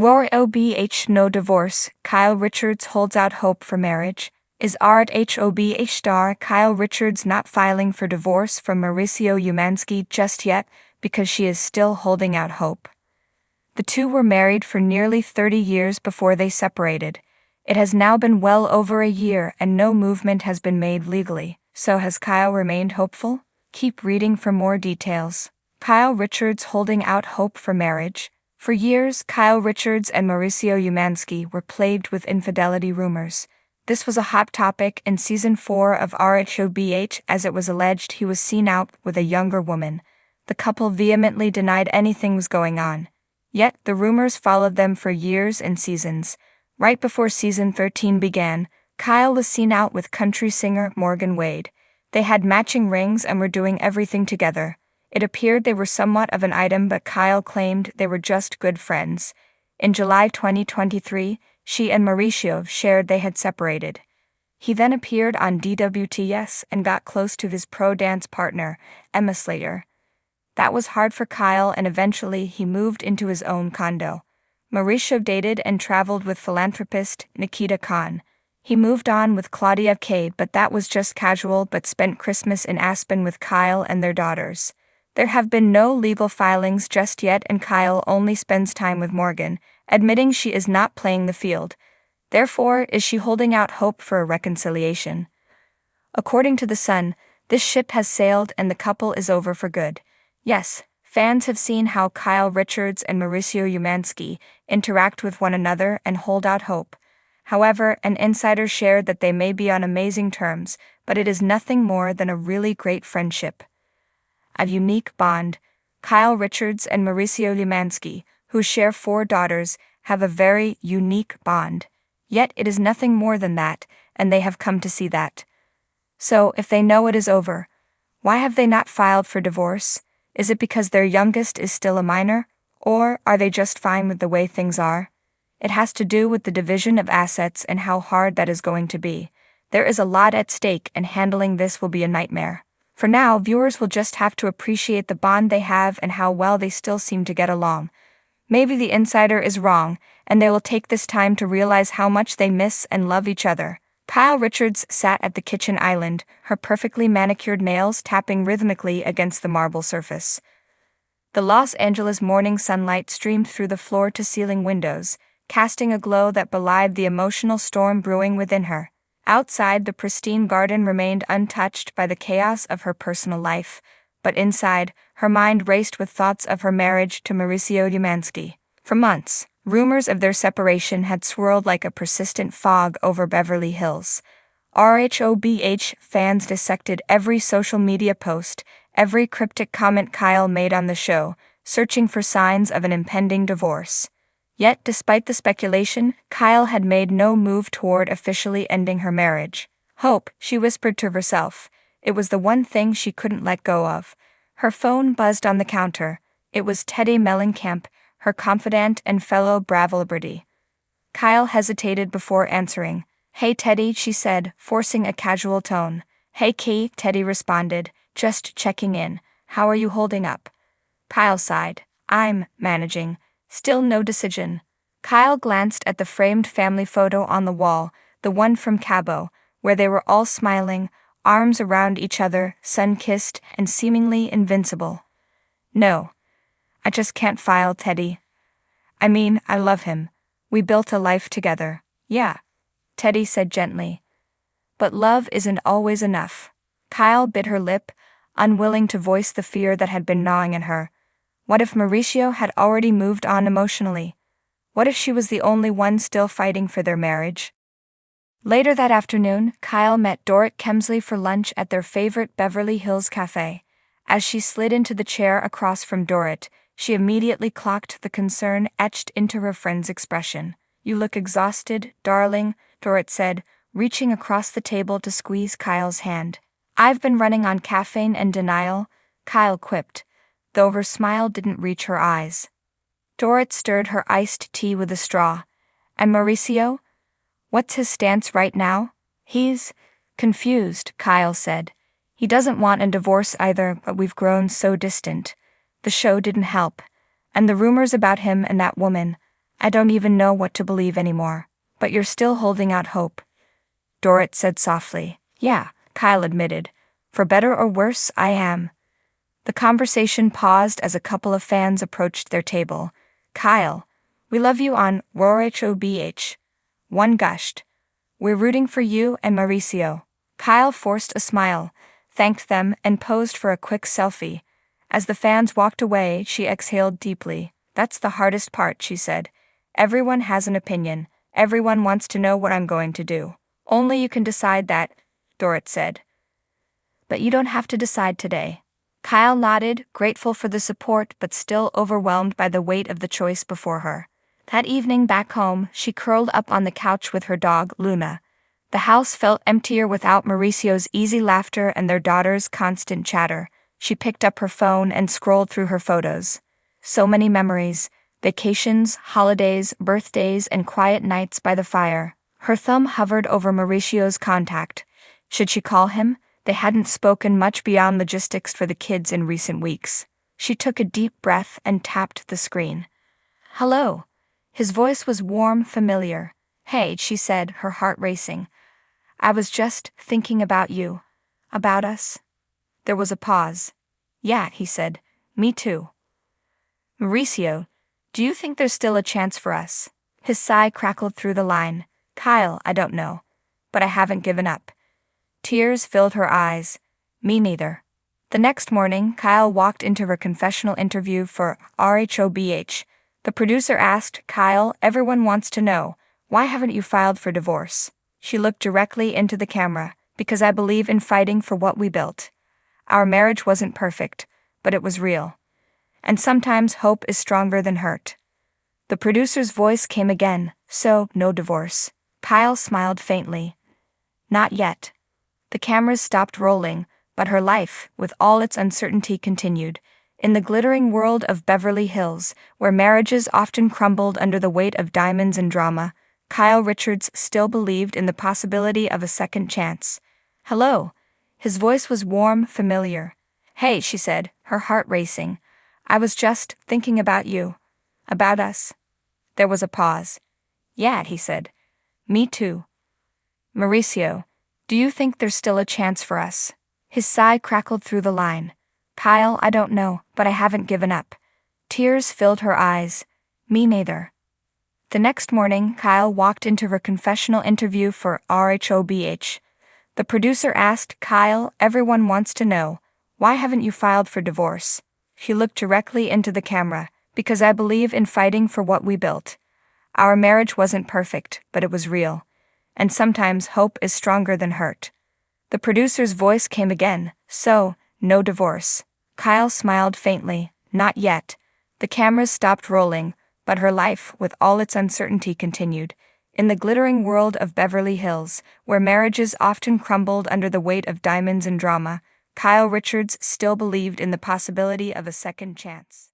ROBH no divorce, Kyle Richards holds out hope for marriage. Is RHOBH star Kyle Richards not filing for divorce from Mauricio Umansky just yet because she is still holding out hope? The two were married for nearly 30 years before they separated. It has now been well over a year and no movement has been made legally. So has Kyle remained hopeful? Keep reading for more details. Kyle Richards holding out hope for marriage. For years, Kyle Richards and Mauricio Umansky were plagued with infidelity rumors. This was a hot topic in Season 4 of RHOBH as it was alleged he was seen out with a younger woman. The couple vehemently denied anything was going on. Yet, the rumors followed them for years and seasons. Right before Season 13 began, Kyle was seen out with country singer Morgan Wade. They had matching rings and were doing everything together. It appeared they were somewhat of an item, but Kyle claimed they were just good friends. In July 2023, she and Mauricio shared they had separated. He then appeared on DWTS and got close to his pro-dance partner, Emma Slater. That was hard for Kyle and eventually he moved into his own condo. Mauricio dated and traveled with philanthropist Nikita Khan. He moved on with Claudia K, but that was just casual, but spent Christmas in Aspen with Kyle and their daughters. There have been no legal filings just yet and Kyle only spends time with Morgan, admitting she is not playing the field. Therefore, is she holding out hope for a reconciliation? According to The Sun, this ship has sailed and the couple is over for good. Yes, fans have seen how Kyle Richards and Mauricio Umansky interact with one another and hold out hope. However, an insider shared that they may be on amazing terms, but it is nothing more than a really great friendship. A unique bond. Kyle Richards and Mauricio Umansky, who share 4 daughters, have a very unique bond. Yet it is nothing more than that, and they have come to see that. So, if they know it is over, why have they not filed for divorce? Is it because their youngest is still a minor, or are they just fine with the way things are? It has to do with the division of assets and how hard that is going to be. There is a lot at stake and handling this will be a nightmare. For now, viewers will just have to appreciate the bond they have and how well they still seem to get along. Maybe the insider is wrong, and they will take this time to realize how much they miss and love each other. Kyle Richards sat at the kitchen island, her perfectly manicured nails tapping rhythmically against the marble surface. The Los Angeles morning sunlight streamed through the floor-to-ceiling windows, casting a glow that belied the emotional storm brewing within her. Outside, the pristine garden remained untouched by the chaos of her personal life, but inside, her mind raced with thoughts of her marriage to Mauricio Umansky. For months, rumors of their separation had swirled like a persistent fog over Beverly Hills. RHOBH fans dissected every social media post, every cryptic comment Kyle made on the show, searching for signs of an impending divorce. Yet, despite the speculation, Kyle had made no move toward officially ending her marriage. Hope, she whispered to herself. It was the one thing she couldn't let go of. Her phone buzzed on the counter. It was Teddy Mellencamp, her confidant and fellow Bravo-liberty. Kyle hesitated before answering. "Hey Teddy," she said, forcing a casual tone. "Hey Key," Teddy responded, "just checking in. How are you holding up?" Kyle sighed. "I'm managing. Still no decision." Kyle glanced at the framed family photo on the wall, the one from Cabo, where they were all smiling, arms around each other, sun-kissed, and seemingly invincible. "No. I just can't file, Teddy. I mean, I love him. We built a life together." "Yeah," Teddy said gently. "But love isn't always enough." Kyle bit her lip, unwilling to voice the fear that had been gnawing at her. What if Mauricio had already moved on emotionally? What if she was the only one still fighting for their marriage? Later that afternoon, Kyle met Dorrit Kemsley for lunch at their favorite Beverly Hills cafe. As she slid into the chair across from Dorrit, she immediately clocked the concern etched into her friend's expression. "You look exhausted, darling," Dorrit said, reaching across the table to squeeze Kyle's hand. "I've been running on caffeine and denial," Kyle quipped, though her smile didn't reach her eyes. Dorrit stirred her iced tea with a straw. "And Mauricio? What's his stance right now?" "He's confused," Kyle said. "He doesn't want a divorce either, but we've grown so distant. The show didn't help. And the rumors about him and that woman, I don't even know what to believe anymore. But you're still holding out hope, Dorrit said softly. Yeah, Kyle admitted. For better or worse, I am. The conversation paused as a couple of fans approached their table. Kyle, we love you on ROHOBH. One gushed. We're rooting for you and Mauricio. Kyle forced a smile, thanked them, and posed for a quick selfie. As the fans walked away, she exhaled deeply. That's the hardest part, she said. Everyone has an opinion. Everyone wants to know what I'm going to do. Only you can decide that, Dorrit said. But you don't have to decide today. Kyle nodded, grateful for the support but still overwhelmed by the weight of the choice before her. That evening back home, she curled up on the couch with her dog, Luna. The house felt emptier without Mauricio's easy laughter and their daughter's constant chatter. She picked up her phone and scrolled through her photos. So many memories. Vacations, holidays, birthdays, and quiet nights by the fire. Her thumb hovered over Mauricio's contact. Should she call him? They hadn't spoken much beyond logistics for the kids in recent weeks. She took a deep breath and tapped the screen. Hello. His voice was warm, familiar. Hey, she said, her heart racing. I was just thinking about you. About us. There was a pause. Yeah, he said. Me too. Mauricio, do you think there's still a chance for us? His sigh crackled through the line. Kyle, I don't know. But I haven't given up. Tears filled her eyes. Me neither. The next morning, Kyle walked into her confessional interview for ROHOBH. The producer asked, Kyle, everyone wants to know, why haven't you filed for divorce? She looked directly into the camera. Because I believe in fighting for what we built. Our marriage wasn't perfect, but it was real. And sometimes hope is stronger than hurt. The producer's voice came again. So, no divorce. Kyle smiled faintly. Not yet. The cameras stopped rolling, but her life, with all its uncertainty, continued. In the glittering world of Beverly Hills, where marriages often crumbled under the weight of diamonds and drama, Kyle Richards still believed in the possibility of a second chance. Hello. His voice was warm, familiar. Hey, she said, her heart racing. I was just thinking about you. About us. There was a pause. Yeah, he said. Me too. Mauricio, do you think there's still a chance for us? His sigh crackled through the line. Kyle, I don't know, but I haven't given up. Tears filled her eyes. Me neither. The next morning, Kyle walked into her confessional interview for ROHOBH. The producer asked, Kyle, everyone wants to know, why haven't you filed for divorce? She looked directly into the camera. Because I believe in fighting for what we built. Our marriage wasn't perfect, but it was real. And sometimes hope is stronger than hurt. The producer's voice came again. So, no divorce. Kyle smiled faintly. Not yet. The cameras stopped rolling, but her life, with all its uncertainty, continued. In the glittering world of Beverly Hills, where marriages often crumbled under the weight of diamonds and drama, Kyle Richards still believed in the possibility of a second chance.